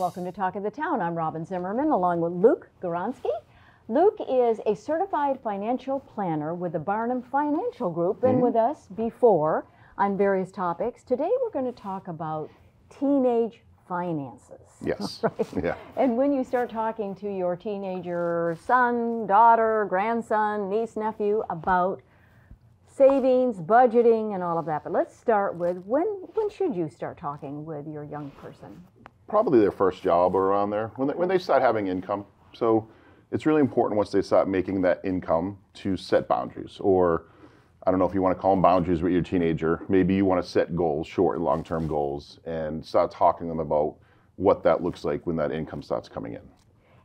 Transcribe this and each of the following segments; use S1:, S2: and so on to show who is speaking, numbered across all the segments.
S1: Welcome to Talk of the Town. I'm Robyn Zimmerman along with Gawronski. Luke is a certified financial planner with the Barnum Financial Group, been with us before on various topics. Today we're going to talk about teenage finances.
S2: Yes.
S1: Right?
S2: Yeah.
S1: And when you start talking to your teenager son, daughter, grandson, niece, nephew about savings, budgeting, and all of that. But let's start with when should you start talking with your young person?
S2: Probably their first job or around there, when they start having income. So it's really important once they start making that income to set boundaries, or I don't know if you want to call them boundaries with your teenager. Maybe you want to set goals, short and long-term goals, and start talking to them about what that looks like when that income starts coming in.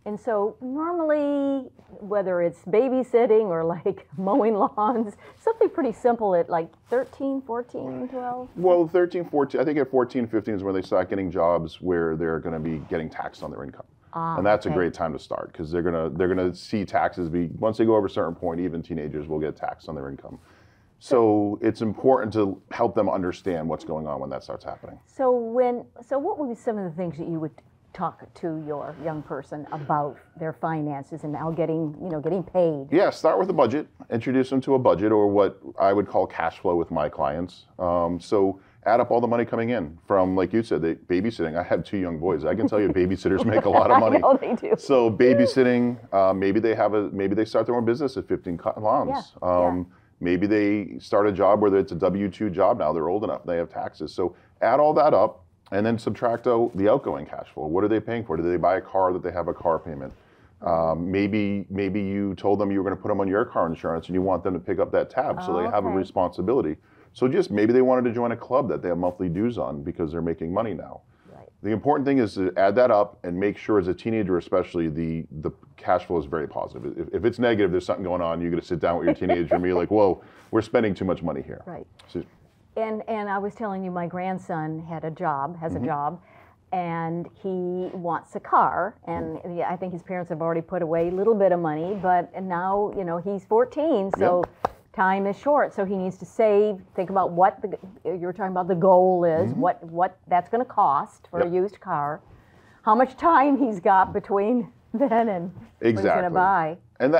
S1: And so normally, whether it's babysitting or like mowing lawns, something pretty simple at like 13, 14, 12?
S2: Well, 13, 14, I think at 14, 15 is when they start getting jobs where they're going to be getting taxed on their income. And that's a great time to start, because they're gonna see taxes once they go over a certain point, even teenagers will get taxed on their income. So it's important to help them understand what's going on when that starts happening.
S1: So what would be some of the things that you would talk to your young person about their finances and now getting paid?
S2: Yeah, start with a budget. Introduce them to a budget, or what I would call cash flow with my clients. So add up all the money coming in from, like you said, babysitting. I have 2 young boys. I can tell you babysitters make a lot of money.
S1: I know they do.
S2: So babysitting, maybe they start their own business at 15 cutting lawns. Maybe they start a job where it's a W-2 job now. They're old enough. They have taxes. So add all that up and then subtract out the outgoing cash flow. What are they paying for? Did they buy a car that they have a car payment? Maybe you told them you were going to put them on your car insurance and you want them to pick up that tab, so they have a responsibility. So just maybe they wanted to join a club that they have monthly dues on because they're making money now. Right. The important thing is to add that up and make sure, as a teenager especially, the cash flow is very positive. If it's negative, there's something going on. You're going to sit down with your teenager and be like, whoa, we're spending too much money here.
S1: Right.
S2: So,
S1: and I was telling you, my grandson has a job, and he wants a car, and I think his parents have already put away a little bit of money, but now, he's 14, so time is short, so he needs to save, think about what you're talking about, the goal is, what that's going to cost for a used car, how much time he's got between then and what he's going to buy.
S2: And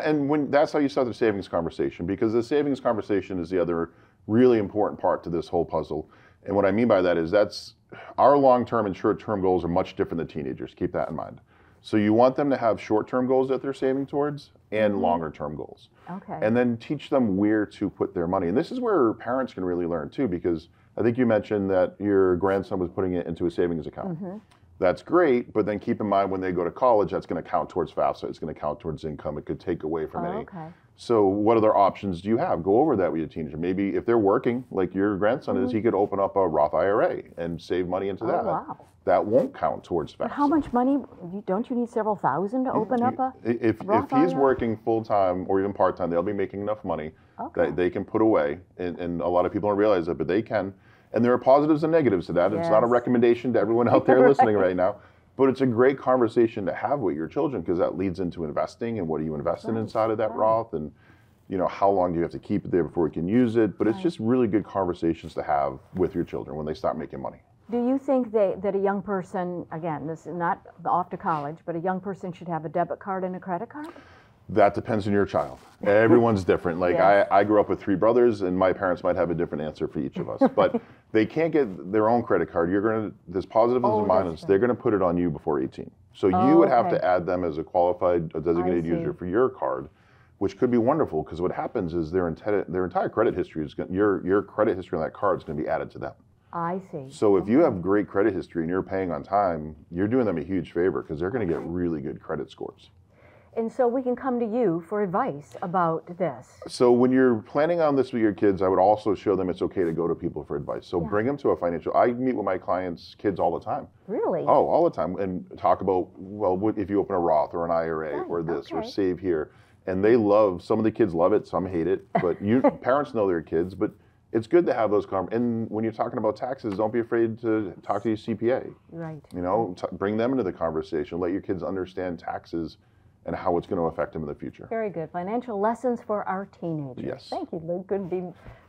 S2: that's how you start the savings conversation, because the savings conversation is the other really important part to this whole puzzle. And what I mean by that is our long-term and short-term goals are much different than teenagers. Keep that in mind. So you want them to have short-term goals that they're saving towards and longer-term goals. Okay. And then teach them where to put their money. And this is where parents can really learn too, because I think you mentioned that your grandson was putting it into a savings account. That's great, but then keep in mind when they go to college, that's going to count towards FAFSA. It's going to count towards income. It could take away from any. So what other options do you have? Go over that with your teenager. Maybe if they're working, like your grandson is, he could open up a Roth IRA and save money into that. Wow. That won't count towards FAFSA.
S1: But how much money? Don't you need several thousand to open up a
S2: If he's working full-time or even part-time, they'll be making enough money that they can put away. And a lot of people don't realize that, but they can. And there are positives and negatives to that. It's not a recommendation to everyone out there listening right now. But it's a great conversation to have with your children, because that leads into investing, and what do you invest in inside of that Roth, and how long do you have to keep it there before you can use it. But it's just really good conversations to have with your children when they start making money.
S1: Do you think that a young person, again, this is not off to college, but a young person should have a debit card and a credit card?
S2: That depends on your child. Everyone's different. Like I grew up with 3 brothers, and my parents might have a different answer for each of us. But they can't get their own credit card. There's positives and minuses. They're going to put it on you before 18. So you would have to add them as a qualified, designated user for your card, which could be wonderful, because what happens is their entire credit history your credit history on that card is going to be added to them.
S1: I see.
S2: So if you have great credit history and you're paying on time, you're doing them a huge favor, because they're going to get really good credit scores.
S1: And so we can come to you for advice about this.
S2: So when you're planning on this with your kids, I would also show them it's okay to go to people for advice. So bring them to a financial. I meet with my clients' kids all the time.
S1: Really?
S2: Oh, all the time. And talk about, well, what if you open a Roth or an IRA or this or save here. And some of the kids love it, some hate it. But parents know their kids. But it's good to have those conversations. And when you're talking about taxes, don't be afraid to talk to your CPA.
S1: Right.
S2: Bring them into the conversation. Let your kids understand taxes and how it's going to affect them in the future.
S1: Very good. Financial lessons for our teenagers.
S2: Yes.
S1: Thank you, Luke.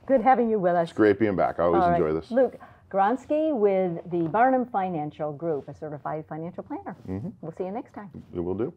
S1: Good having you with us.
S2: It's great being back. I always enjoy this.
S1: Luke, Gawronski with the Barnum Financial Group, a certified financial planner. We'll see you next time.
S2: It will do.